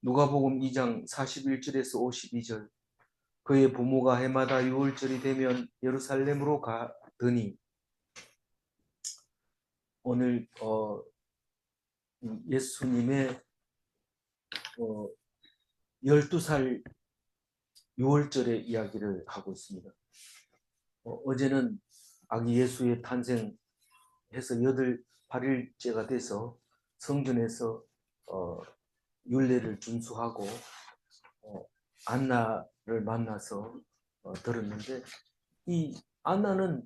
누가복음 2장 41절에서 52절. 그의 부모가 해마다 유월절이 되면 예루살렘으로 가더니. 오늘 예수님의 12살 유월절의 이야기를 하고 있습니다. 어제는 아기 예수의 탄생해서 8일째가 돼서 성전에서 율례를 준수하고 안나를 만나서 들었는데, 이 안나는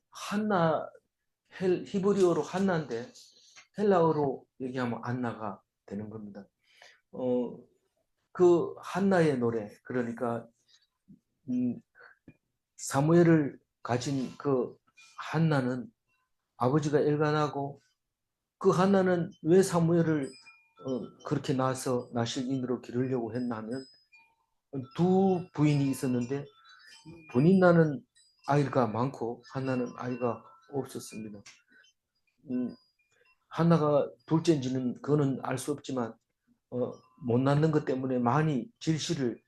한나, 히브리어로 한나인데 헬라어로 얘기하면 안나가 되는 겁니다. 그 한나의 노래, 그러니까 사무엘을 가진 그 한나는 아버지가 엘가나고, 그 한나는 왜 사무엘을 그렇게 낳아서 나실인으로 기르려고 했나 하면, 두 부인이 있었는데 본인 나는 아이가 많고 한나는 아이가 없었습니다. 한나가 둘째인지는 그거는 알 수 없지만 못 낳는 것 때문에 많이 질시를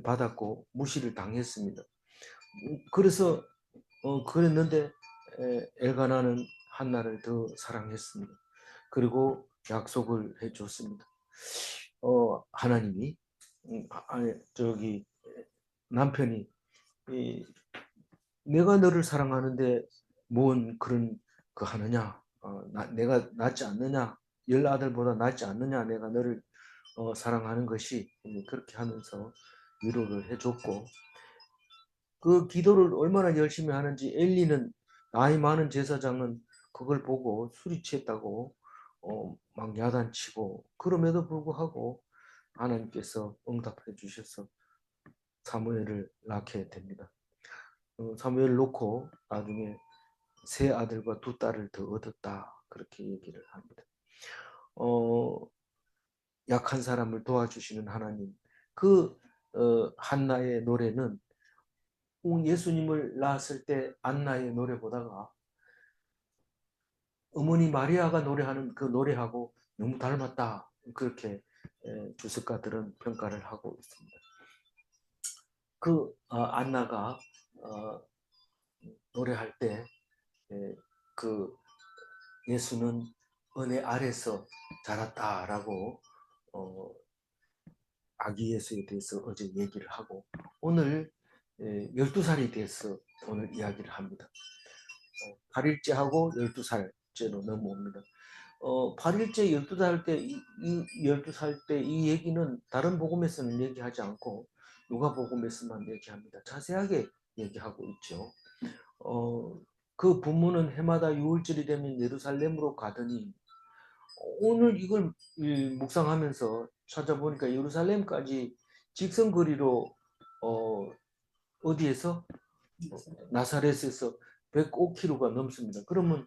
받았고 무시를 당했습니다. 그래서 그랬는데 엘가나는 한나를 더 사랑했습니다. 그리고 약속을 해줬습니다. 하나님이 저기 남편이 내가 너를 사랑하는데 뭔 그런 거 하느냐, 내가 낫지 않느냐, 10아들보다 낫지 않느냐, 내가 너를 사랑하는 것이, 그렇게 하면서 위로를 해줬고, 그 기도를 얼마나 열심히 하는지 엘리는, 나이 많은 제사장은 그걸 보고 술이 취했다고 막 야단치고, 그럼에도 불구하고 하나님께서 응답해 주셔서 사무엘을 낳게 됩니다. 사무엘을 놓고 나중에 세 아들과 두 딸을 더 얻었다, 그렇게 얘기를 합니다. 약한 사람을 도와주시는 하나님. 그 한나의 노래는 예수님을 낳았을 때 안나의 노래보다가 어머니 마리아가 노래하는 그 노래하고 너무 닮았다, 그렇게 주석가들은 평가를 하고 있습니다. 그 안나가 노래할 때 그 예수는 은혜 아래서 자랐다라고 아기 예수에 대해서 어제 얘기를 하고, 오늘 12살이 돼서 오늘 이야기를 합니다. 8일째하고 12살째로 넘어옵니다. 8일째 12살 때, 12살 때 이 얘기는 다른 복음에서는 얘기하지 않고 누가복음에서만 얘기합니다. 자세하게 얘기하고 있죠. 그 부모는 해마다 유월절이 되면 예루살렘으로 가더니, 오늘 이걸 묵상하면서 찾아보니까 예루살렘까지 직선거리로 어디에서 나사렛에서 105km가 넘습니다. 그러면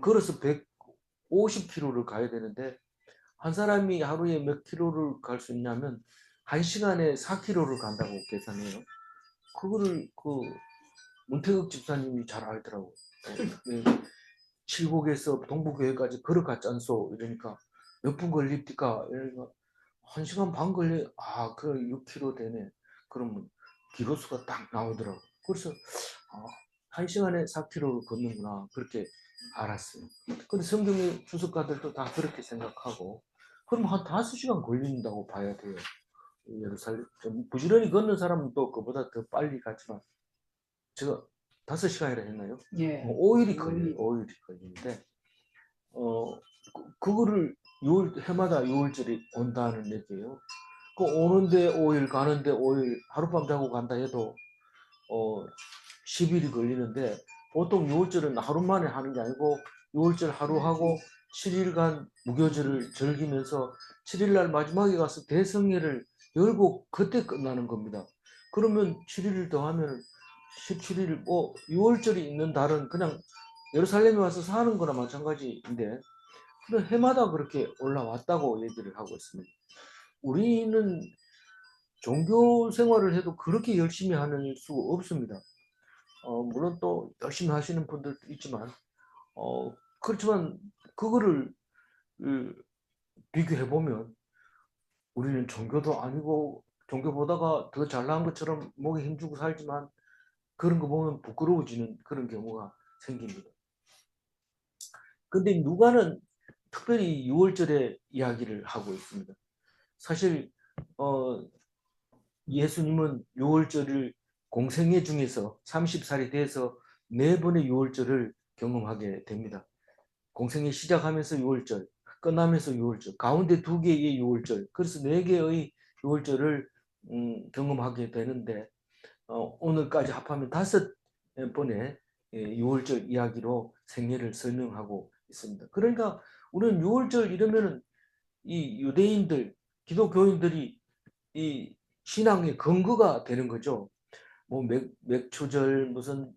걸어서 150km를 가야 되는데, 한 사람이 하루에 몇 킬로를 갈 수 있냐면 1시간에 4km를 간다고 계산해요. 그거를 문태극 집사님이 잘 알더라고. 칠곡에서 동부교회까지 걸어갔지 않소? 이러니까 몇 분 걸립니까? 이러니까 1시간 반 걸려. 그래 6km 되네. 그러면 기로수가 딱 나오더라고. 그래서 1시간에 4km를 걷는구나, 그렇게 알았어요. 근데 성경의 주석가들도 다 그렇게 생각하고, 그럼 한 5시간 걸린다고 봐야 돼요. 예루살렘 좀 부지런히 걷는 사람은 또 그보다 더 빨리 가지만, 제가 5시간이라 했나요? 예. 5일이 걸려요. 5일이 걸리는데 그거를 해마다 6월절이 온다는 얘기예요. 그 오는데 5일 가는데 5일, 하룻밤 자고 간다 해도 10일이 걸리는데, 보통 6월절은 하루 만에 하는 게 아니고 6월절 하루 하고 7일간 무교절을 즐기면서 7일날 마지막에 가서 대성회를 열고 그때 끝나는 겁니다. 그러면 7일을 더하면 17일, 6월절이 있는 달은 그냥 예루살렘에 와서 사는 거나 마찬가지인데, 그런 해마다 그렇게 올라왔다고 얘기를 하고 있습니다. 우리는 종교 생활을 해도 그렇게 열심히 하는 수가 없습니다. 물론 또 열심히 하시는 분들도 있지만, 그렇지만 그거를 비교해 보면 우리는 종교도 아니고 종교 보다가 더 잘난 것처럼 목에 힘주고 살지만 그런 거 보면 부끄러워지는 그런 경우가 생깁니다. 근데 누가는 특별히 6월절의 이야기를 하고 있습니다. 사실 예수님은 6월절을 공생애 중에서 30살이 돼서 4번의 6월절을 경험하게 됩니다. 공생애 시작하면서 6월절, 끝나면서 6월절, 가운데 2개의 6월절, 그래서 4개의 6월절을 경험하게 되는데 오늘까지 합하면 5번의 6월절 이야기로 생애를 설명하고 있습니다. 그러니까 우리는 6월절 이러면은 이 유대인들, 기독교인들이 이 신앙의 근거가 되는 거죠. 뭐 맥추절, 무슨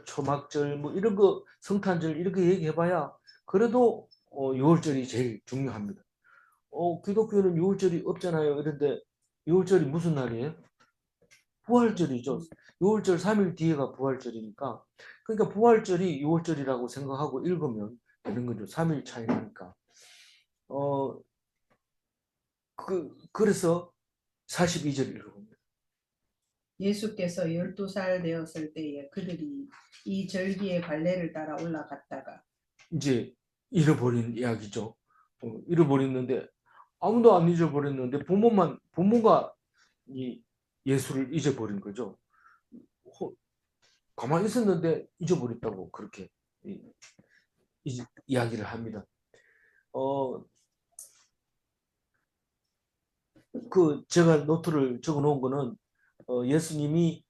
초막절, 뭐 이런 거 성탄절 이렇게 얘기해봐야 그래도 6월절이 제일 중요합니다. 기독교는 6월절이 없잖아요. 이런데 6월절이 무슨 날이에요? 부활절이죠. 6월절 3일 뒤에가 부활절이니까. 그러니까 부활절이 6월절이라고 생각하고 읽으면 되는 거죠. 3일 차이 나니까. 어, 그래서 42절 읽어봅니다. 예수께서 12살 되었을 때에 그들이 이 절기의 관례를 따라 올라갔다가 이제 잃어버린 이야기죠. 잃어버렸는데 아무도 안 잊어버렸는데 부모가 이 예수를 잊어버린 거죠. 가만히 있었는데 잊어버렸다고 그렇게 이야기를 합니다. 제가 노트를 적어 놓은 거는 예수님이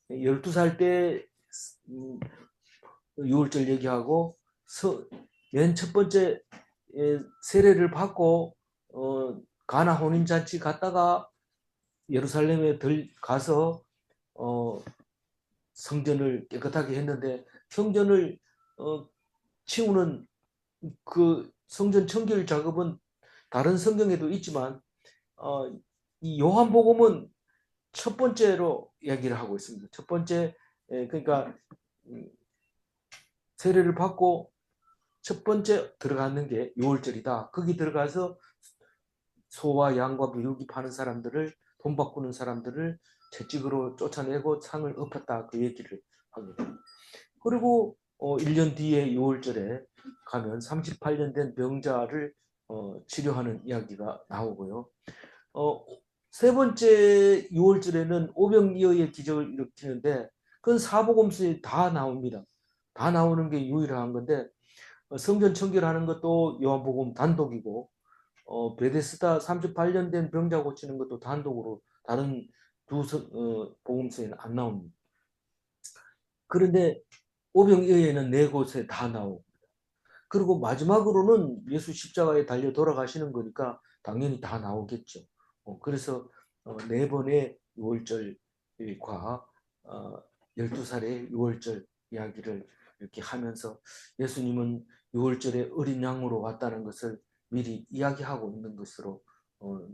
12살 때 6월절 얘기하고 맨 첫 번째 세례를 받고 가나 혼인잔치 갔다가 예루살렘에 가서 성전을 깨끗하게 했는데 성전을 치우는 그 성전 청결 작업은 다른 성경에도 있지만 이 요한복음은 첫 번째로 이야기를 하고 있습니다. 첫 번째 그러니까 세례를 받고 첫 번째 들어가는 게 6월절이다. 거기 들어가서 소와 양과 비둘기 파는 사람들을 돈 바꾸는 사람들을 채찍으로 쫓아내고 상을 엎었다. 그 얘기를 합니다. 그리고 1년 뒤에 6월절에 가면 38년 된 병자를 치료하는 이야기가 나오고요. 세 번째 6월절에는 오병이어의 기적을 일으키는데 그건 사복음서에 다 나옵니다. 다 나오는 게 유일한 건데 성전 청결하는 것도 요한복음 단독이고 베데스다 38년 된 병자 고치는 것도 단독으로 다른 복음서에는 안 나옵니다. 그런데 오병이어에는 4곳에 다 나오고 그리고 마지막으로는 예수 십자가에 달려 돌아가시는 거니까 당연히 다 나오겠죠. 그래서 4번의 6월절과 12살의 6월절 이야기를 이렇게 하면서 예수님은 6월절에 어린 양으로 왔다는 것을 미리 이야기하고 있는 것으로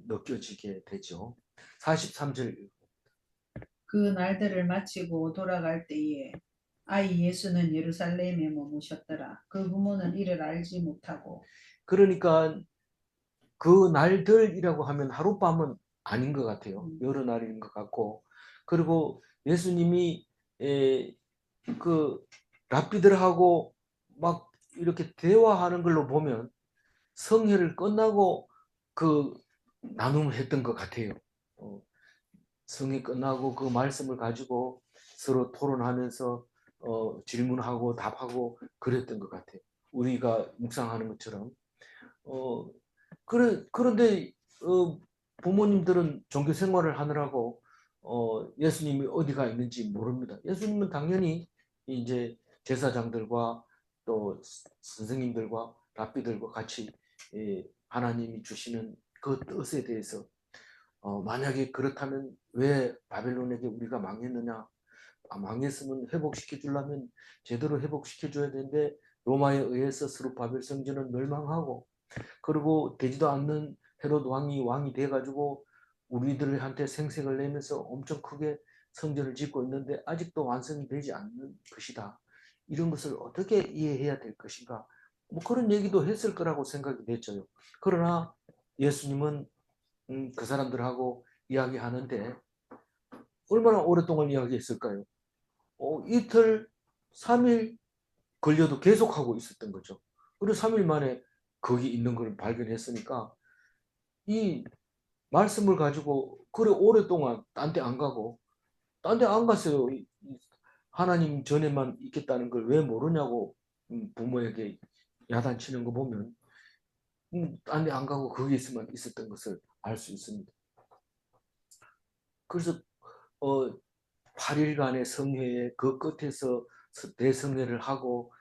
느껴지게 되죠. 43절. 그 날들을 마치고 돌아갈 때에 아이 예수는 예루살렘에 머무셨더라. 그 부모는 이를 알지 못하고 그러니까 그 날들이라고 하면 하룻밤은 아닌 것 같아요. 여러 날인 것 같고 그리고 예수님이 그 랍비들하고 막 이렇게 대화하는 걸로 보면 성회를 끝나고 그 나눔을 했던 것 같아요. 성회 끝나고 그 말씀을 가지고 서로 토론하면서 질문하고 답하고 그랬던 것 같아요. 우리가 묵상하는 것처럼. 어, 그런데 부모님들은 종교 생활을 하느라고 예수님이 어디가 있는지 모릅니다. 예수님은 당연히 이제 제사장들과 또 선생님들과 랍비들과 같이 하나님이 주시는 그 뜻에 대해서 만약에 그렇다면 왜 바벨론에게 우리가 망했느냐? 망했으면 회복시켜 주려면 제대로 회복시켜 줘야 되는데 로마에 의해서 스룹바벨 성전은 멸망하고 그리고 되지도 않는 헤롯 왕이 돼가지고 우리들한테 생색을 내면서 엄청 크게 성전을 짓고 있는데 아직도 완성이 되지 않는 것이다. 이런 것을 어떻게 이해해야 될 것인가? 뭐 그런 얘기도 했을 거라고 생각이 됐죠. 그러나 예수님은 그 사람들하고 이야기하는데 얼마나 오랫동안 이야기했을까요? 이틀, 3일 걸려도 계속하고 있었던 거죠. 그리고 3일 만에 거기 있는 걸 발견했으니까 이 말씀을 가지고 그래 오랫동안 딴 데 안 가고 딴 데 안 갔어요. 하나님 전에만 있겠다는 걸 왜 모르냐고 부모에게 야단치는 거 보면 딴 데 안 가고 거기에서만 있었던 것을 알 수 있습니다. 그래서 어, 8일간의 성회에 그 끝에서 대성회를 하고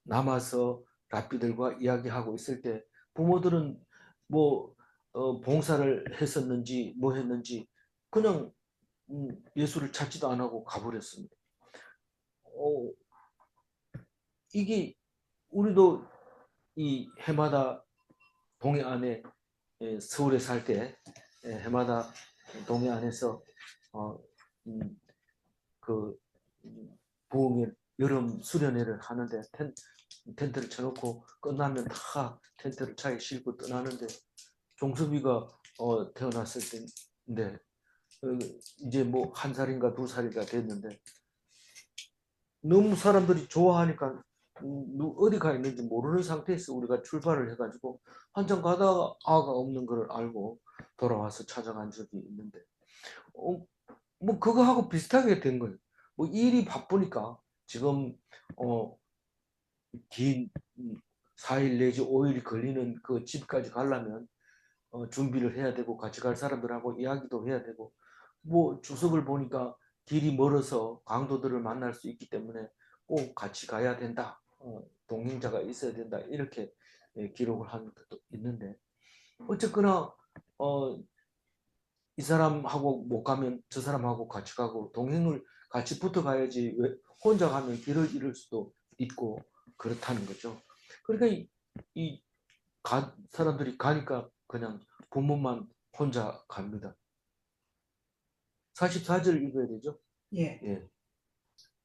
남아서 랍비들과 이야기하고 있을 때 부모들은 뭐 봉사를 했었는지 뭐 했는지 그냥 예수를 찾지도 안 하고 가버렸습니다. 어, 이게 우리도 이 해마다 동해 안에 서울에 살 때 해마다 동해 안에서 어, 음, 그 부흥회 여름 수련회를 하는데 텐트를 쳐놓고 끝나면 다 텐트를 차에 싣고 떠나는데 종섭이가 태어났을 때인데 이제 뭐 1살인가 2살인가 됐는데 너무 사람들이 좋아하니까 어디 가 있는지 모르는 상태에서 우리가 출발을 해가지고 한참 가다가 아가 없는 걸 알고 돌아와서 찾아간 적이 있는데 뭐 그거하고 비슷하게 된 거예요. 뭐 일이 바쁘니까 지금 어, 긴 4일 내지 5일 걸리는 그 집까지 가려면 준비를 해야 되고 같이 갈 사람들하고 이야기도 해야 되고 뭐 주석을 보니까 길이 멀어서 강도들을 만날 수 있기 때문에 꼭 같이 가야 된다. 동행자가 있어야 된다. 이렇게 기록을 한 것도 있는데 어쨌거나 어, 이 사람하고 못 가면 저 사람하고 같이 가고 동행을 같이 붙어 가야지 왜 혼자 가면 길을 잃을 수도 있고 그렇다는 거죠. 그러니까 사람들이 가니까 그냥 부모만 혼자 갑니다. 44절 읽어야 되죠? 예. 예.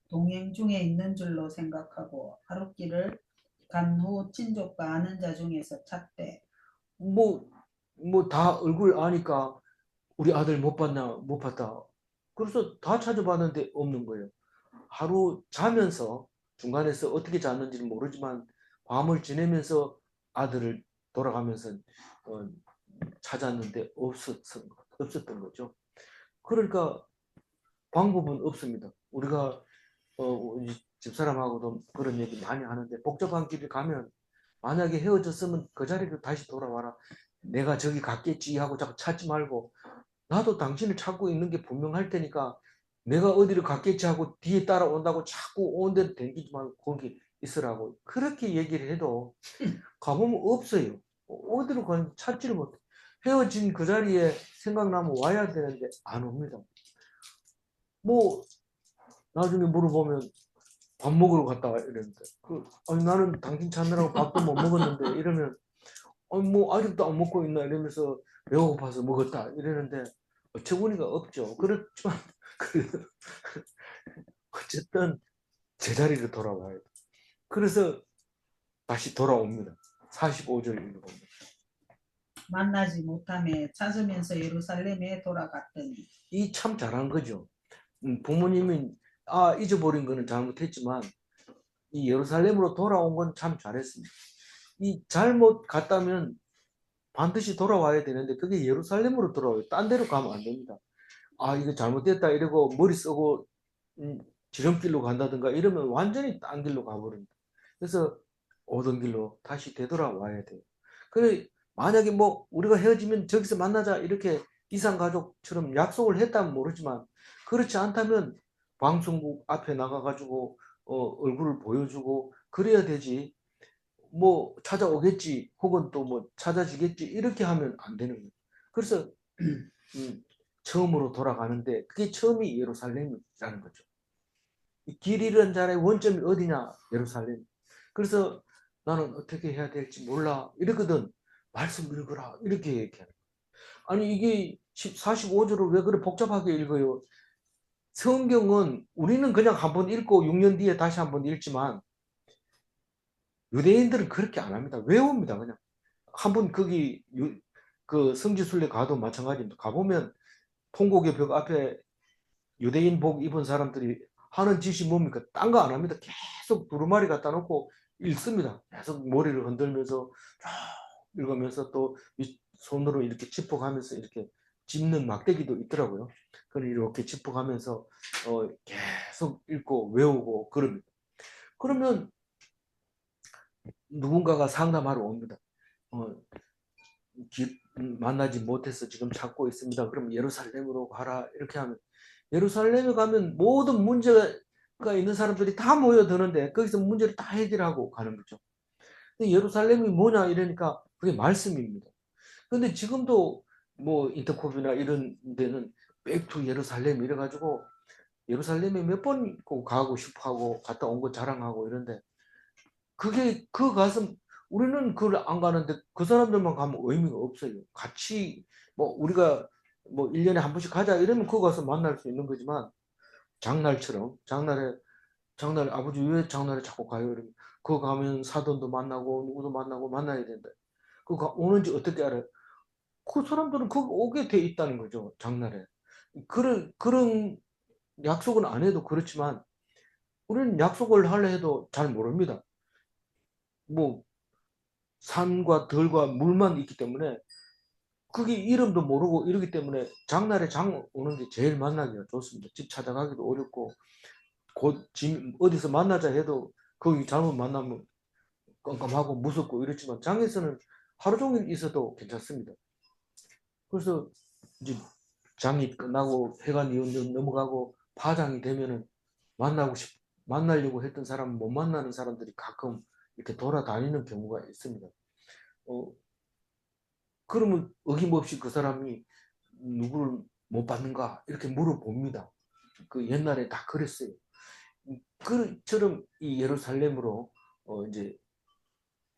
동행 중에 있는 줄로 생각하고 하룻길을 간 후 친족과 아는 자 중에서 찾되 뭐 다 얼굴 아니까 우리 아들 못 봤나 못 봤다. 그래서 다 찾아봤는데 없는 거예요. 하루 자면서 중간에서 어떻게 잤는지는 모르지만 밤을 지내면서 아들을 돌아가면서 어, 찾았는데 없었던 거죠. 그러니까 방법은 없습니다. 우리가 우리 집사람하고도 그런 얘기 많이 하는데 복잡한 길을 가면 만약에 헤어졌으면 그 자리로 다시 돌아와라. 내가 저기 갔겠지 하고 자꾸 찾지 말고 나도 당신을 찾고 있는 게 분명할 테니까 내가 어디를 갔겠지 하고 뒤에 따라온다고 자꾸 온 데로 댕기지 말고 거기 있으라고 그렇게 얘기를 해도 가보면 없어요. 어디로 가는지 찾지를 못해. 헤어진 그 자리에 생각나면 와야 되는데 안 옵니다. 뭐 나중에 물어보면 밥 먹으러 갔다 와 이랬는데 아니 나는 당신 찾느라고 밥도 못 먹었는데 이러면 아니 뭐 아직도 안 먹고 있나 이러면서 배고파서 먹었다 이러는데 어처구니가 없죠. 그렇지만 어쨌든 제자리로 돌아와야 돼. 그래서 다시 돌아옵니다. 45절 읽어봅니다. 만나지 못하며 찾으면서 예루살렘에 돌아갔더니 이 참 잘한 거죠. 부모님이 잊어버린 거는 잘못했지만 이 예루살렘으로 돌아온 건 참 잘했습니다. 이 잘못 갔다면 반드시 돌아와야 되는데 그게 예루살렘으로 돌아와요. 딴 데로 가면 안 됩니다. 이거 잘못됐다 이러고 머리 쓰고 지름길로 간다든가 이러면 완전히 딴 길로 가버립니다. 그래서 오던 길로 다시 되돌아와야 돼요. 그래 만약에 뭐 우리가 헤어지면 저기서 만나자 이렇게 이산가족처럼 약속을 했다면 모르지만 그렇지 않다면 방송국 앞에 나가가지고 얼굴을 보여주고 그래야 되지. 뭐 찾아오겠지 혹은 또 뭐 찾아지겠지 이렇게 하면 안 되는 거예요. 그래서 처음으로 돌아가는데 그게 처음이 예루살렘이라는 거죠. 길 잃은 자의 원점이 어디냐? 예루살렘. 그래서 나는 어떻게 해야 될지 몰라 이러거든. 말씀 읽어라 이렇게 얘기하는. 아니 이게 45절을 왜 그렇게 복잡하게 읽어요? 성경은 우리는 그냥 한번 읽고 6년 뒤에 다시 한번 읽지만 유대인들은 그렇게 안 합니다. 외웁니다. 그냥 한번 거기 그 성지순례 가도 마찬가지입니다. 가보면 통곡의 벽 앞에 유대인복 입은 사람들이 하는 짓이 뭡니까? 딴 거 안 합니다. 계속 두루마리 갖다 놓고 읽습니다. 계속 머리를 흔들면서 쫙 읽으면서 또 손으로 이렇게 짚어가면서 이렇게 짚는 막대기도 있더라고요. 그걸 이렇게 짚어가면서 계속 읽고 외우고 그럽니다. 그러면 누군가가 상담하러 옵니다. 어, 만나지 못해서 지금 찾고 있습니다. 그럼 예루살렘으로 가라. 이렇게 하면 예루살렘에 가면 모든 문제가 있는 사람들이 다 모여드는데 거기서 문제를 다 해결하고 가는 거죠. 예루살렘이 뭐냐 이러니까 그게 말씀입니다. 근데 지금도 뭐 인터코비나 이런 데는 백투 예루살렘 이래가지고 예루살렘에 몇 번 가고 싶어 하고 갔다 온 거 자랑하고 이런데 그게 그 가서 우리는 그걸 안 가는데 그 사람들만 가면 의미가 없어요. 같이 뭐 우리가 뭐 1년에 한 번씩 가자 이러면 그거 가서 만날 수 있는 거지만 장날처럼 장날에 아버지 왜 장날에 자꾸 가요? 이러면 그거 가면 사돈도 만나고 누구도 만나고 만나야 된다. 그거 오는지 어떻게 알아요? 그 사람들은 거기 오게 돼 있다는 거죠. 장날에. 그런 약속은 안 해도 그렇지만 우리는 약속을 하려 해도 잘 모릅니다. 뭐 산과 들과 물만 있기 때문에 그게 이름도 모르고 이러기 때문에 장날에 장 오는 게 제일 만나기가 좋습니다. 집 찾아가기도 어렵고 곧 어디서 만나자 해도 거기 잘못 만나면 깜깜하고 무섭고 이렇지만 장에서는 하루 종일 있어도 괜찮습니다. 그래서 이제 장이 끝나고 해가 넘어가고 파장이 되면은 만나려고 했던 사람 못 만나는 사람들이 가끔 이렇게 돌아다니는 경우가 있습니다. 어, 그러면 어김없이 그 사람이 누구를 못 받는가 이렇게 물어봅니다. 그 옛날에 다 그랬어요. 그처럼 이 예루살렘으로 이제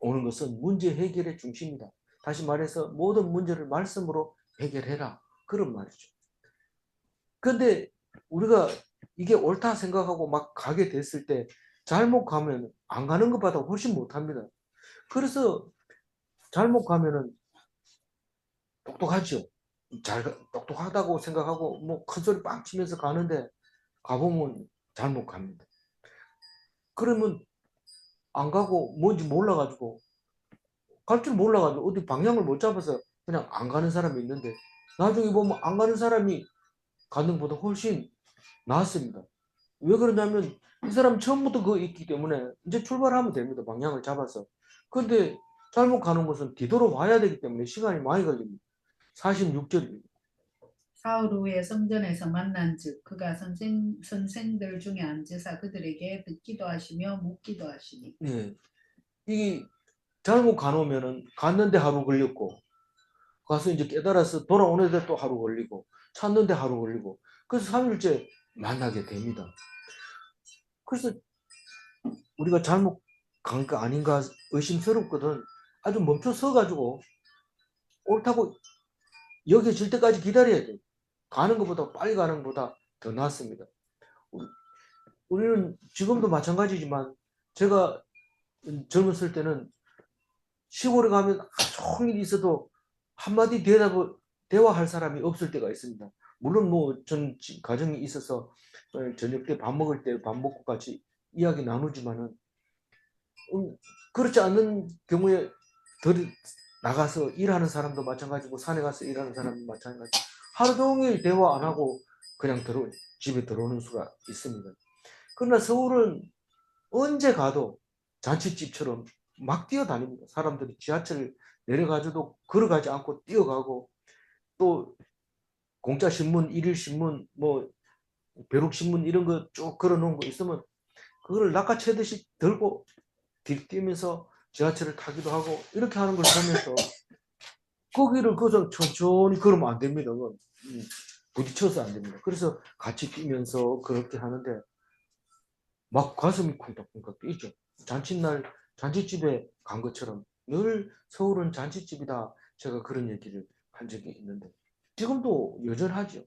오는 것은 문제 해결의 중심이다. 다시 말해서 모든 문제를 말씀으로 해결해라. 그런 말이죠. 그런데 우리가 이게 옳다 생각하고 막 가게 됐을 때 잘못 가면 안 가는 것보다 훨씬 못합니다. 그래서 잘못 가면은 똑똑하죠. 똑똑하다고 생각하고 뭐 큰소리 빵 치면서 가는데 가보면 잘못 갑니다. 그러면 안 가고 뭔지 몰라가지고 갈 줄 몰라가지고 어디 방향을 못 잡아서 그냥 안 가는 사람이 있는데 나중에 보면 안 가는 사람이 가는 것보다 훨씬 낫습니다. 왜 그러냐면 이 사람 처음부터 그거 있기 때문에 이제 출발하면 됩니다. 방향을 잡아서. 근데 잘못 가는 것은 뒤돌아와야 되기 때문에 시간이 많이 걸립니다. 46절입니다. 사흘 후에 성전에서 만난즉 그가 선생들 중에 앉으사 그들에게 듣기도 하시며 묻기도 하시니 네. 이 잘못 가놓으면은 갔는데 하루 걸렸고 가서 이제 깨달아서 돌아오는데 또 하루 걸리고 찾는데 하루 걸리고 그래서 3일째 만나게 됩니다. 그래서 우리가 잘못 간 거 아닌가 의심스럽거든 아주 멈춰 서가지고 옳다고 여겨질 때까지 기다려야 돼. 가는 것보다 빨리 가는 것보다 더 낫습니다. 우리는 지금도 마찬가지지만 제가 젊었을 때는 시골에 가면 하루 종일 있어도 한마디 대화할 사람이 없을 때가 있습니다. 물론 뭐 전 가정이 있어서 저녁 때 밥 먹을 때 밥 먹고 같이 이야기 나누지만은 그렇지 않는 경우에 더 나가서 일하는 사람도 마찬가지고 산에 가서 일하는 사람도 마찬가지. 하루 종일 대화 안 하고 그냥 집에 들어오는 수가 있습니다. 그러나 서울은 언제 가도 잔치집처럼 막 뛰어다닙니다. 사람들이 지하철 내려가지도 걸어가지 않고 뛰어가고 또 공짜 신문, 일일 신문, 뭐 벼룩 신문 이런 거 쭉 걸어놓은 거 있으면 그걸 낚아채듯이 들고 뛰면서 지하철을 타기도 하고 이렇게 하는 걸 보면서 거기를 그저 천천히 걸으면 안 됩니다. 그건 부딪혀서 안 됩니다. 그래서 같이 뛰면서 그렇게 하는데 막 가슴이 쿵닥쿵닥 뛰죠. 잔칫날 잔치집에 간 것처럼 늘 서울은 잔치집이다. 제가 그런 얘기를 한 적이 있는데 지금도 여전하죠.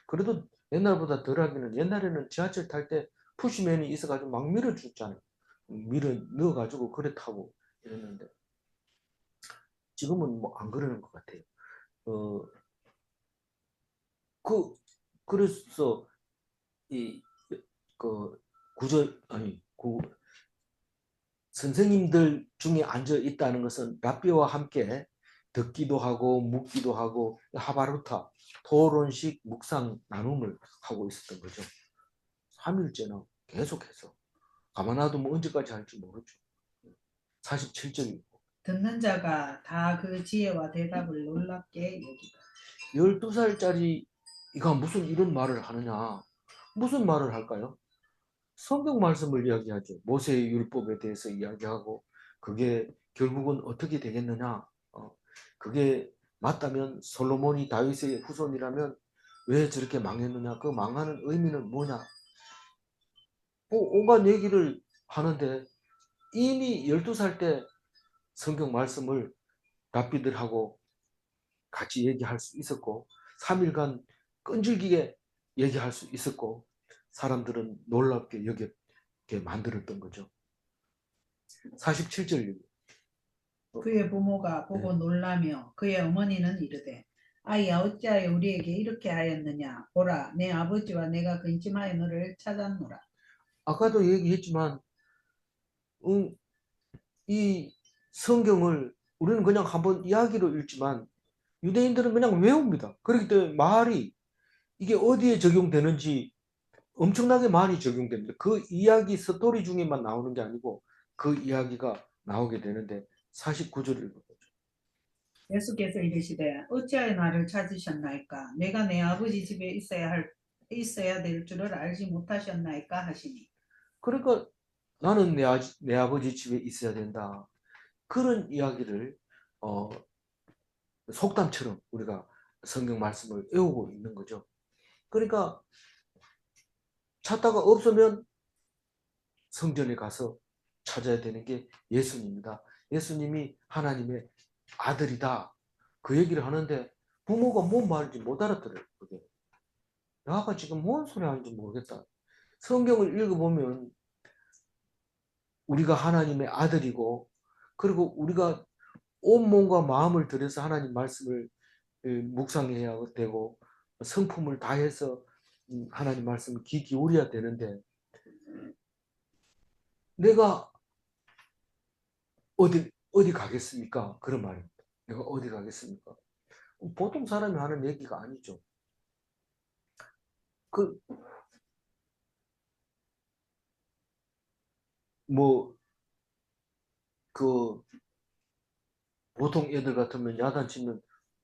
그래도 옛날보다 덜하기는 옛날에는 지하철 탈 때 푸시맨이 있어가지고 막 밀어줬잖아요. 밀어 넣어가지고 그래 타고 이랬는데 지금은 뭐 안 그러는 것 같아요. 어, 그래서 이 그 구절 아니 그 선생님들 중에 앉아 있다는 것은 랍비와 함께 듣기도 하고 묻기도 하고 하바루타 토론식 묵상 나눔을 하고 있었던 거죠. 3일째나 계속해서 가만 놔두면 언제까지 할지 모르죠. 47절이고 듣는 자가 다 그 지혜와 대답을 놀랍게 여기다. 12살짜리가 무슨 이런 말을 하느냐. 무슨 말을 할까요? 성경 말씀을 이야기하죠. 모세의 율법에 대해서 이야기하고 그게 결국은 어떻게 되겠느냐. 그게 맞다면 솔로몬이 다윗의 후손이라면 왜 저렇게 망했느냐. 그 망하는 의미는 뭐냐. 온갖 얘기를 하는데 이미 12살 때 성경 말씀을 랍비들하고 같이 얘기할 수 있었고 3일간 끈질기게 얘기할 수 있었고 사람들은 놀랍게 여겼게 만들었던 거죠. 47절. 그의 부모가 보고 네. 놀라며 그의 어머니는 이르되 아이야 어찌하여 우리에게 이렇게 하였느냐 보라 내 아버지와 내가 근심하여 너를 찾았노라. 아까도 얘기했지만 이 성경을 우리는 그냥 한번 이야기로 읽지만 유대인들은 그냥 외웁니다. 그렇기 때문에 말이 이게 어디에 적용되는지 엄청나게 많이 적용됩니다. 그 이야기 스토리 중에만 나오는 게 아니고 그 이야기가 나오게 되는데 49절을 읽어보죠. 예수께서 이르시되 어찌하여 나를 찾으셨나이까 내가 내 아버지 집에 있어야 될 줄을 알지 못하셨나이까 하시니. 그러니까 나는 내 아버지 집에 있어야 된다. 그런 이야기를 어, 속담처럼 우리가 성경 말씀을 외우고 있는 거죠. 그러니까 찾다가 없으면 성전에 가서 찾아야 되는 게 예수님이다. 예수님이 하나님의 아들이다. 그 얘기를 하는데 부모가 뭔 말인지 못 알아들어요. 그게. 야가 지금 뭔 소리 하는지 모르겠다. 성경을 읽어보면 우리가 하나님의 아들이고 그리고 우리가 온 몸과 마음을 들여서 하나님 말씀을 묵상해야 되고 성품을 다해서 하나님 말씀을 귀 기울여야 되는데 내가 어디 가겠습니까? 그런 말입니다. 내가 어디 가겠습니까? 보통 사람이 하는 얘기가 아니죠. 그, 뭐, 그, 보통 애들 같으면 야단치면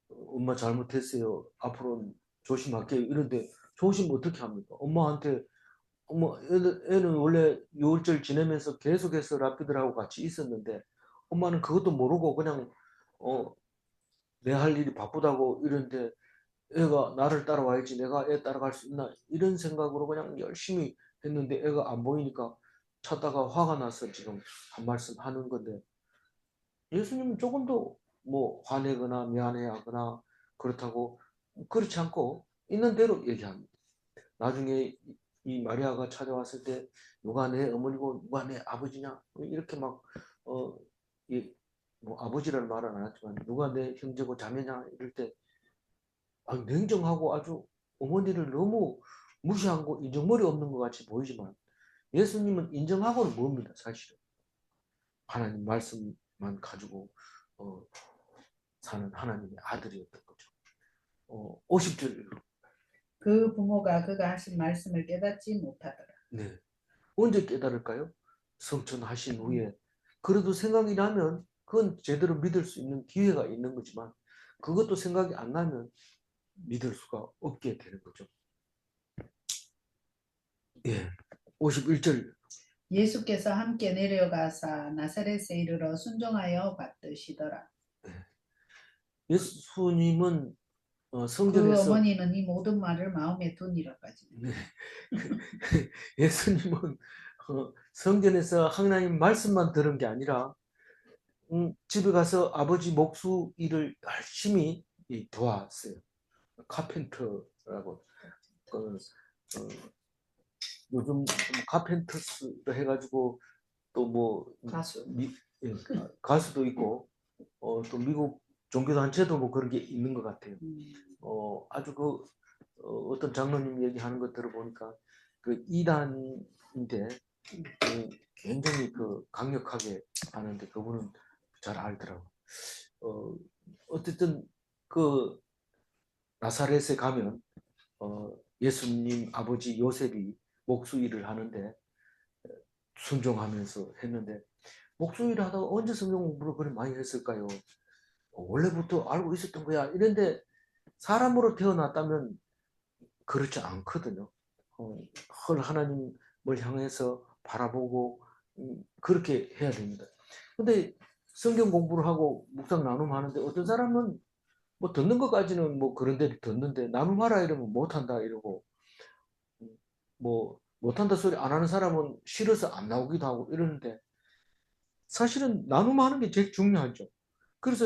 엄마 잘못했어요. 앞으로 조심할게요. 이런데 조심 어떻게 합니까? 엄마한테 애는 원래 6월절 지내면서 계속해서 랍비들하고 같이 있었는데 엄마는 그것도 모르고 그냥 내 할 일이 바쁘다고 이런데 애가 나를 따라와야지 내가 애 따라갈 수 있나 이런 생각으로 그냥 열심히 했는데 애가 안 보이니까 찾다가 화가 나서 지금 한 말씀 하는 건데 예수님은 조금도 뭐 화내거나 미안해하거나 그렇다고 그렇지 않고 있는 대로 얘기합니다. 나중에 이 마리아가 찾아왔을 때 누가 내 어머니고 누가 내 아버지냐 이렇게 막 뭐 아버지라는 말은 안 했지만 누가 내 형제고 자매냐 이럴 때 냉정하고 아주 어머니를 너무 무시하고 인정머리 없는 것 같이 보이지만 예수님은 인정하고는 뭡니다. 사실은 하나님 말씀만 가지고 어, 사는 하나님의 아들이었던 거죠. 50절. 그 부모가 그가 하신 말씀을 깨닫지 못하더라. 네. 언제 깨달을까요? 성천하신 후에. 그래도 생각이 나면 그건 제대로 믿을 수 있는 기회가 있는 거지만 그것도 생각이 안 나면 믿을 수가 없게 되는 거죠. 예. 51절. 예수께서 함께 내려가사 나사렛에 이르러 순종하여 받드시더라. 예수님은 그 성전에서 어머니는 이 모든 말을 마음에 두니라까지. 네. 예수님은 성전에서 하나님 말씀만 들은 게 아니라 집에 가서 아버지 목수 일을 열심히 도왔어요. 카펜터라고 요즘 카펜터스로 해가지고 또 뭐 가수. 가수도 있고 또 미국 종교단체도 뭐 그런 게 있는 것 같아요. 아주 어떤 장로님 얘기하는 것 들어보니까 그 이단인데 굉장히 강력하게 하는데 그분은 잘 알더라고. 어쨌든 그 나사렛에 가면 예수님 아버지 요셉이 목수일을 하는데 순종하면서 했는데 목수일을 하다가 언제 성경 공부를 그렇게 많이 했을까요? 원래부터 알고 있었던 거야. 이런데 사람으로 태어났다면 그렇지 않거든요. 하나님을 향해서 바라보고 그렇게 해야 됩니다. 근데 성경 공부를 하고 묵상 나눔하는데 어떤 사람은 뭐 듣는 것까지는 뭐 그런 데를 듣는데 나눔하라 이러면 못한다 이러고 뭐 못한다 소리 안 하는 사람은 싫어서 안 나오기도 하고 이러는데 사실은 나눔하는 게 제일 중요하죠. 그래서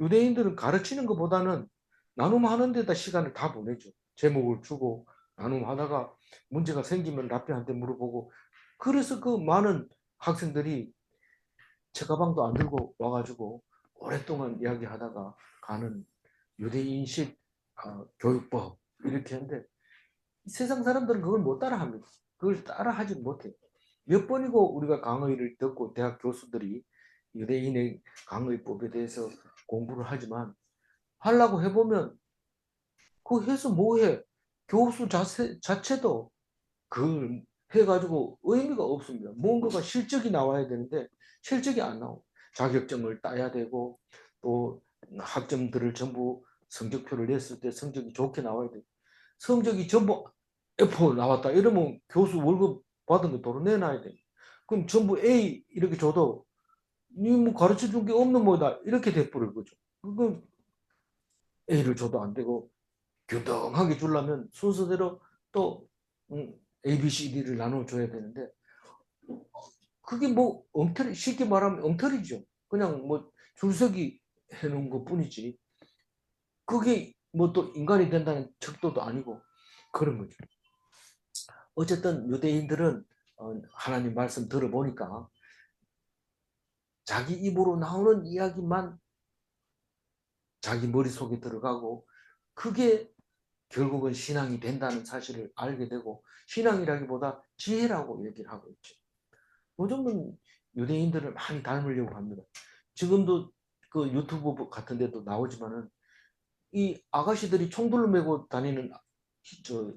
유대인들은 가르치는 것보다는 나눔하는 데다 시간을 다 보내죠. 제목을 주고 나눔하다가 문제가 생기면 라피한테 물어보고 그래서 그 많은 학생들이 책가방도 안 들고 와가지고 오랫동안 이야기하다가 가는 유대인식 교육법 이렇게 하는데 세상 사람들은 그걸 못 따라합니다. 그걸 따라하지 못해요. 몇 번이고 우리가 강의를 듣고 대학 교수들이 유대인의 강의법에 대해서 공부를 하지만 하려고 해보면 그 해서 뭐해? 교수 자체도 그걸 해가지고 의미가 없습니다. 뭔가가 실적이 나와야 되는데 실적이 안 나오고 자격증을 따야 되고 또 학점들을 전부 성적표를 냈을 때 성적이 좋게 나와야 되고 성적이 전부 F 나왔다 이러면 교수 월급 받은 거 도로 내놔야 돼. 그럼 전부 A 이렇게 줘도 니 뭐 가르쳐 준 게 없는 뭐다 이렇게 돼버릴 거죠. 그럼 A를 줘도 안 되고 교덩하게 주려면 순서대로 또 A, B, C, D를 나눠줘야 되는데 그게 뭐 엉터리 쉽게 말하면 엉터리죠. 그냥 뭐 줄서기 해놓은 것 뿐이지 그게 뭐 또 인간이 된다는 척도도 아니고 그런 거죠. 어쨌든 유대인들은 하나님 말씀 들어보니까 자기 입으로 나오는 이야기만 자기 머릿속에 들어가고 그게 결국은 신앙이 된다는 사실을 알게 되고 신앙이라기보다 지혜라고 얘기를 하고 있죠. 요즘은 유대인들을 많이 닮으려고 합니다. 지금도 그 유튜브 같은 데도 나오지만은 이 아가씨들이 총들을 메고 다니는 저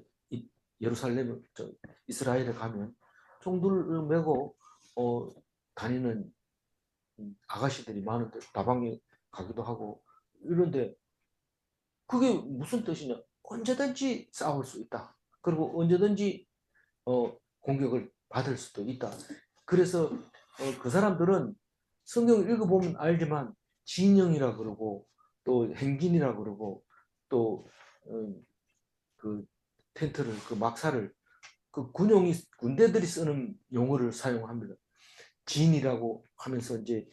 예루살렘 이스라엘에 가면 총들을 메고 다니는 아가씨들이 많은데 다방에 가기도 하고 이런데 그게 무슨 뜻이냐? 언제든지 싸울 수 있다. 그리고 언제든지 공격을 받을 수도 있다. 그래서 그 사람들은 성경을 읽어보면 알지만 진영이라 그러고 또 행진이라 그러고 또 그 텐트를 그 막사를 그 군대들이 쓰는 용어를 사용합니다. 진이라고 하면서 이제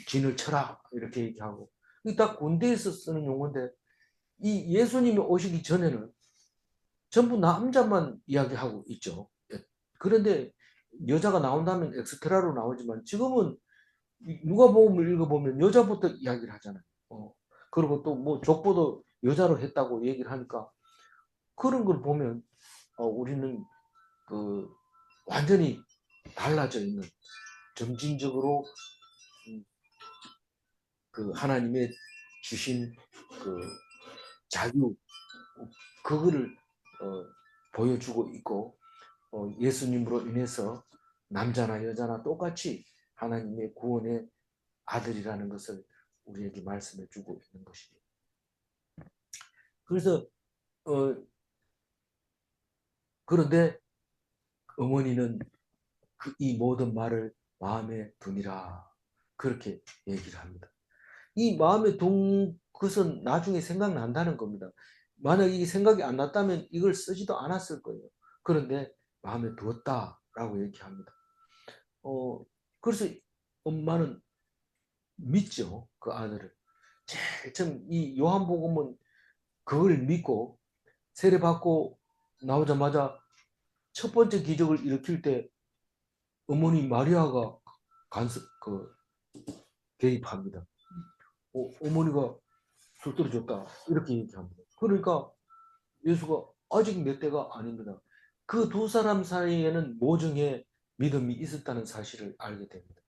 진을 쳐라 이렇게 얘기하고 이게 다 군대에서 쓰는 용어인데 이 예수님이 오시기 전에는 전부 남자만 이야기하고 있죠. 그런데 여자가 나온다면 엑스트라로 나오지만 지금은 누가복음을 읽어보면 여자부터 이야기를 하잖아요. 그리고 또 뭐 족보도 여자로 했다고 얘기를 하니까 그런 걸 보면 우리는 그 완전히 달라져 있는 점진적으로 그 하나님의 주신 그 자유 그거를 보여주고 있고 예수님으로 인해서 남자나 여자나 똑같이 하나님의 구원의 아들이라는 것을 우리에게 말씀해 주고 있는 것이죠. 그래서 그런데 어머니는 이 모든 말을 마음에 두니라 그렇게 얘기를 합니다. 이 마음에 둔 것은 나중에 생각난다는 겁니다. 만약 이게 생각이 안 났다면 이걸 쓰지도 않았을 거예요. 그런데 마음에 두었다라고 얘기합니다. 그래서 엄마는 믿죠. 그 아들을. 제일 처음 이 요한복음은 그걸 믿고 세례받고 나오자마자 첫 번째 기적을 일으킬 때 어머니 마리아가 개입합니다. 어머니가 쓰러졌다 이렇게 얘기합니다. 그러니까 예수가 아직 내 때가 아닙니다. 그 두 사람 사이에는 모종의 믿음이 있었다는 사실을 알게 됩니다.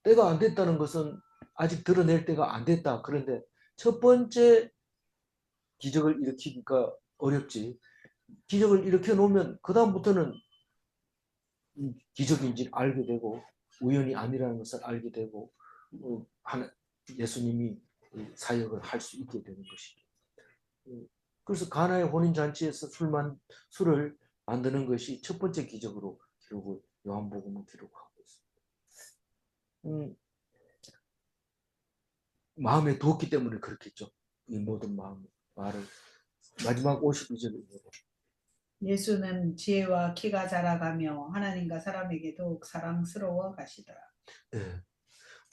때가 안 됐다는 것은 아직 드러낼 때가 안 됐다. 그런데 첫 번째 기적을 일으키기가 어렵지. 기적을 일으켜 놓으면 그 다음부터는 기적인지 알게 되고 우연이 아니라는 것을 알게 되고 예수님이 사역을 할 수 있게 되는 것이죠. 그래서 가나의 혼인잔치에서 술을 만드는 것이 첫 번째 기적으로 기록을 요한복음은 기록하고 있습니다. 마음에 두었기 때문에 그렇겠죠. 이 모든 말을 마지막 52절에 예수는 지혜와 키가 자라가며 하나님과 사람에게 더욱 사랑스러워 가시더라. 네.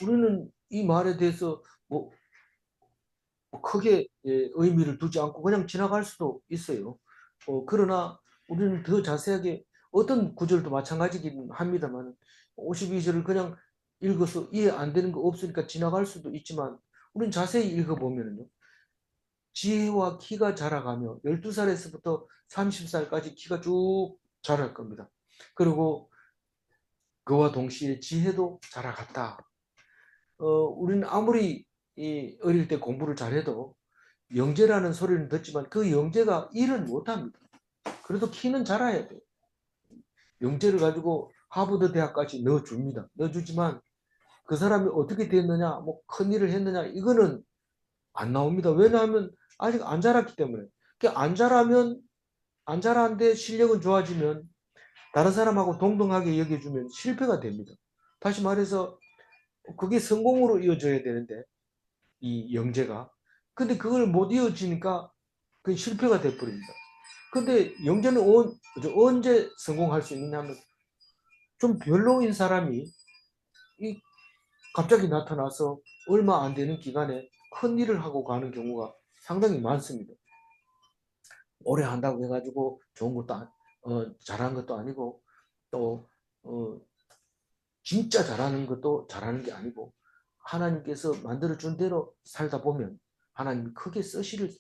우리는 이 말에 대해서 뭐 크게 의미를 두지 않고 그냥 지나갈 수도 있어요. 그러나 우리는 더 자세하게 어떤 구절도 마찬가지긴 합니다만 52절을 그냥 읽어서 이해 안 되는 거 없으니까 지나갈 수도 있지만 우리는 자세히 읽어보면요. 지혜와 키가 자라가며 12살에서부터 30살까지 키가 쭉 자랄 겁니다. 그리고 그와 동시에 지혜도 자라갔다. 우리는 아무리 어릴 때 공부를 잘해도 영재라는 소리는 듣지만 그 영재가 일은 못합니다. 그래도 키는 자라야 돼요. 영재를 가지고 하버드 대학까지 넣어줍니다. 넣어주지만 그 사람이 어떻게 됐느냐, 뭐 큰 일을 했느냐 이거는 안 나옵니다. 왜냐하면 아직 안 자랐기 때문에. 안 자라는데 실력은 좋아지면 다른 사람하고 동등하게 여겨주면 실패가 됩니다. 다시 말해서 그게 성공으로 이어져야 되는데 이 영재가 근데 그걸 못 이어지니까 그 실패가 돼버립니다. 근데 영재는 언제 성공할 수 있느냐면 좀 별로인 사람이 이 갑자기 나타나서 얼마 안 되는 기간에 큰 일을 하고 가는 경우가 상당히 많습니다. 오래 한다고 해가지고 좋은 것도 잘한 것도 아니고 또 진짜 잘하는 것도 잘하는 게 아니고 하나님께서 만들어준 대로 살다 보면 하나님이 크게 쓰실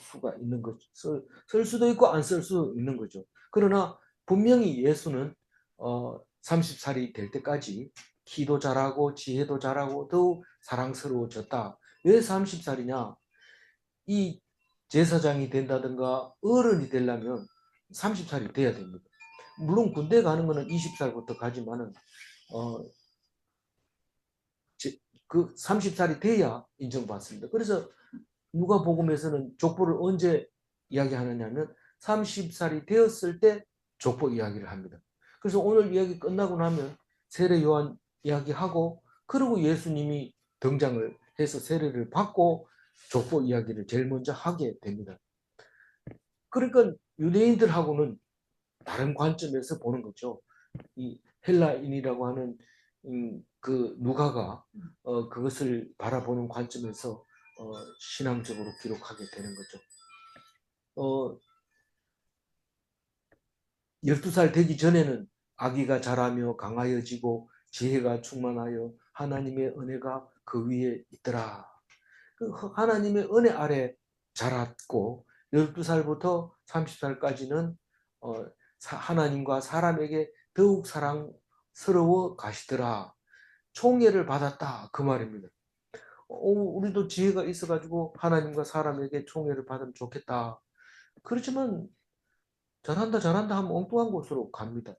수가 있는 거죠. 쓸 수도 있고 안 쓸 수도 있는 거죠. 그러나 분명히 예수는 30살이 될 때까지 키도 잘하고 지혜도 잘하고 더욱 사랑스러워졌다. 왜 30살이냐? 이 제사장이 된다든가 어른이 되려면 30살이 돼야 됩니다. 물론 군대 가는 거는 20살부터 가지만은 어, 그 30살이 돼야 인정받습니다. 그래서 누가복음에서는 족보를 언제 이야기하느냐면 30살이 되었을 때 족보 이야기를 합니다. 그래서 오늘 이야기 끝나고 나면 세례 요한 이야기하고 그리고 예수님이 등장을 해서 세례를 받고 족보 이야기를 제일 먼저 하게 됩니다. 그러니까 유대인들하고는 다른 관점에서 보는 거죠. 이 헬라인이라고 하는 그 누가가 그것을 바라보는 관점에서 신앙적으로 기록하게 되는 거죠. 12살 되기 전에는 아기가 자라며 강하여지고 지혜가 충만하여 하나님의 은혜가 그 위에 있더라. 그 하나님의 은혜 아래 자랐고 12살부터 30살까지는 하나님과 사람에게 더욱 사랑스러워 가시더라. 총애를 받았다. 그 말입니다. 우리도 지혜가 있어가지고 하나님과 사람에게 총애를 받으면 좋겠다. 그렇지만 잘한다 하면 엉뚱한 곳으로 갑니다.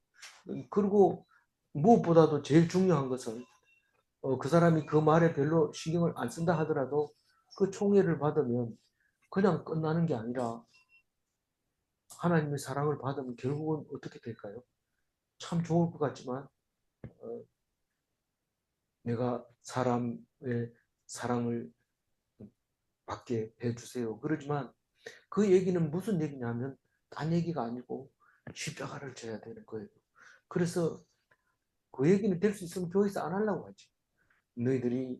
그리고 무엇보다도 제일 중요한 것은 그 사람이 그 말에 별로 신경을 안 쓴다 하더라도 그 총애를 받으면 그냥 끝나는 게 아니라 하나님의 사랑을 받으면 결국은 어떻게 될까요? 참 좋을 것 같지만 어, 내가 사람의 사랑을 받게 해주세요. 그러지만 그 얘기는 무슨 얘기냐면 딴 얘기가 아니고 십자가를 져야 되는 거예요. 그래서 그 얘기는 될 수 있으면 교회에서 안 하려고 하지. 너희들이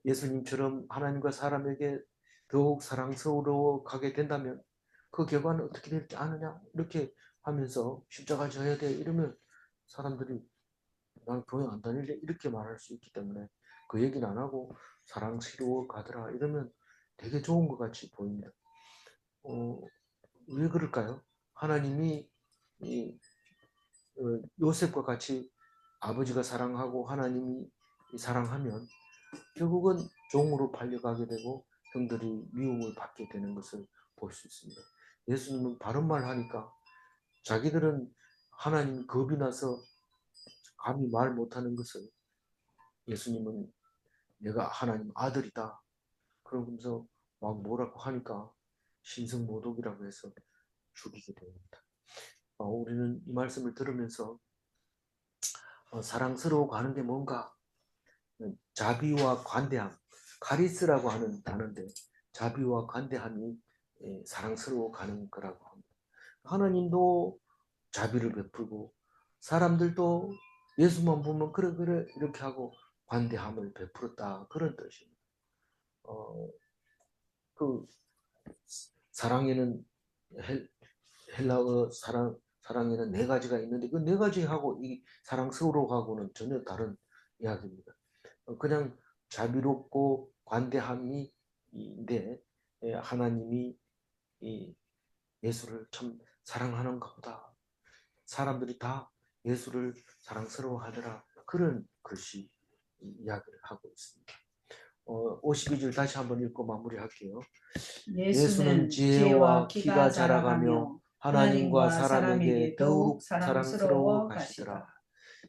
예수님처럼 하나님과 사람에게 더욱 사랑스러워 가게 된다면 그 결과는 어떻게 될지 아느냐? 이렇게 하면서 십자가 져야 돼. 이러면 사람들이 난 교회 안 다닐래 이렇게 말할 수 있기 때문에 그 얘기는 안 하고 사랑스러워 가더라 이러면 되게 좋은 것 같이 보입니다. 왜 그럴까요? 하나님이 이, 요셉과 같이 아버지가 사랑하고 하나님이 사랑하면 결국은 종으로 팔려가게 되고 형들이 미움을 받게 되는 것을 볼 수 있습니다. 예수님은 바른 말 하니까 자기들은 하나님 겁이 나서 감히 말 못하는 것을 예수님은 내가 하나님 아들이다 그러면서 막 뭐라고 하니까 신성모독이라고 해서 죽이게 됩니다. 우리는 이 말씀을 들으면서 사랑스러워 가는 게 뭔가 자비와 관대함, 카리스라고 하는 단어인데 자비와 관대함이 사랑스러워 가는 거라고 합니다. 하나님도 자비를 베풀고 사람들도 예수만 보면 그래 그래 이렇게 하고 관대함을 베풀었다 그런 뜻입니다. 그 사랑에는 헬라어 사랑에는 네 가지가 있는데 그 네 가지하고 이 사랑스러워하고는 전혀 다른 이야기입니다. 그냥 자비롭고 관대함이인데 하나님이 이 예수를 참 사랑하는가 보다. 사람들이 다 예수를 사랑스러워하더라. 그런 글씨 이야기를 하고 있습니다. 52절 다시 한번 읽고 마무리할게요. 예수는 예수는 지혜와 지혜와 키가 키가 자라가며 자라가며 하나님과 하나님과 사람에게 사람에게 더욱 더욱 사랑스러워 사랑스러워 가시더라. 가시더라.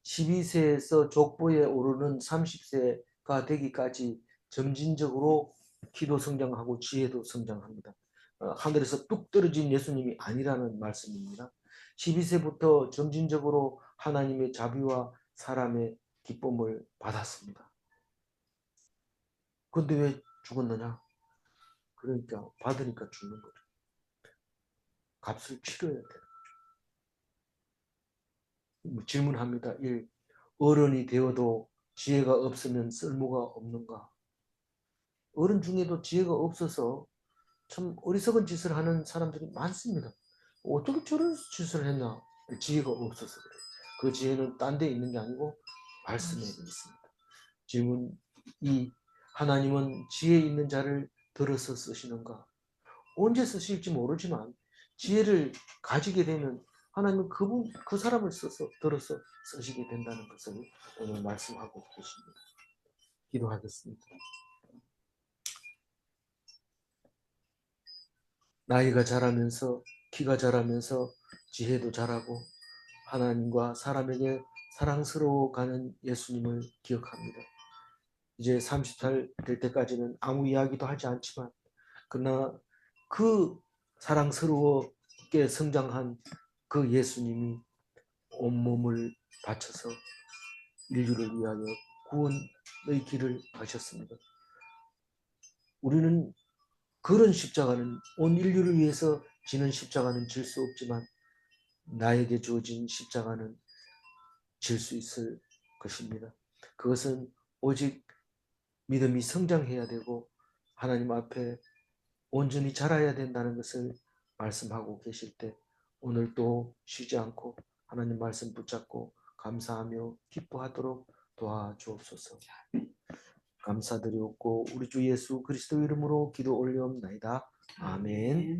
12세에서 족보에 오르는 30세가 되기까지 점진적으로 키도 성장하고 지혜도 성장합니다. 하늘에서 뚝 떨어진 예수님이 아니라는 말씀입니다. 12세부터 점진적으로 하나님의 자비와 사람의 기쁨을 받았습니다. 그런데 왜 죽었느냐? 그러니까 받으니까 죽는 거죠. 값을 치러야 돼요. 질문합니다. 1. 어른이 되어도 지혜가 없으면 쓸모가 없는가? 어른 중에도 지혜가 없어서 참 어리석은 짓을 하는 사람들이 많습니다. 어떻게 저런 짓을 했나? 지혜가 없어서 그래요. 그 지혜는 딴 데 있는 게 아니고 말씀에 있습니다. 질문 2. 하나님은 지혜 있는 자를 들어서 쓰시는가? 언제 쓰실지 모르지만 지혜를 가지게 되면 하나님은 그 사람을 들어서 쓰시게 된다는 것을 오늘 말씀하고 계십니다. 기도하겠습니다. 나이가 자라면서 키가 자라면서 지혜도 자라고 하나님과 사람에게 사랑스러워가는 예수님을 기억합니다. 이제 30살 될 때까지는 아무 이야기도 하지 않지만 그러나 그 사랑스러웠게 성장한 그 예수님이 온몸을 바쳐서 인류를 위하여 구원의 길을 가셨습니다. 우리는 그런 십자가는 온 인류를 위해서 지는 십자가는 질 수 없지만 나에게 주어진 십자가는 질 수 있을 것입니다. 그것은 오직 믿음이 성장해야 되고 하나님 앞에 온전히 자라야 된다는 것을 말씀하고 계실 때 오늘 또 쉬지 않고 하나님 말씀 붙잡고 감사하며 기뻐하도록 도와주옵소서. 감사드리옵고 우리 주 예수 그리스도 이름으로 기도 올리옵나이다. 아멘.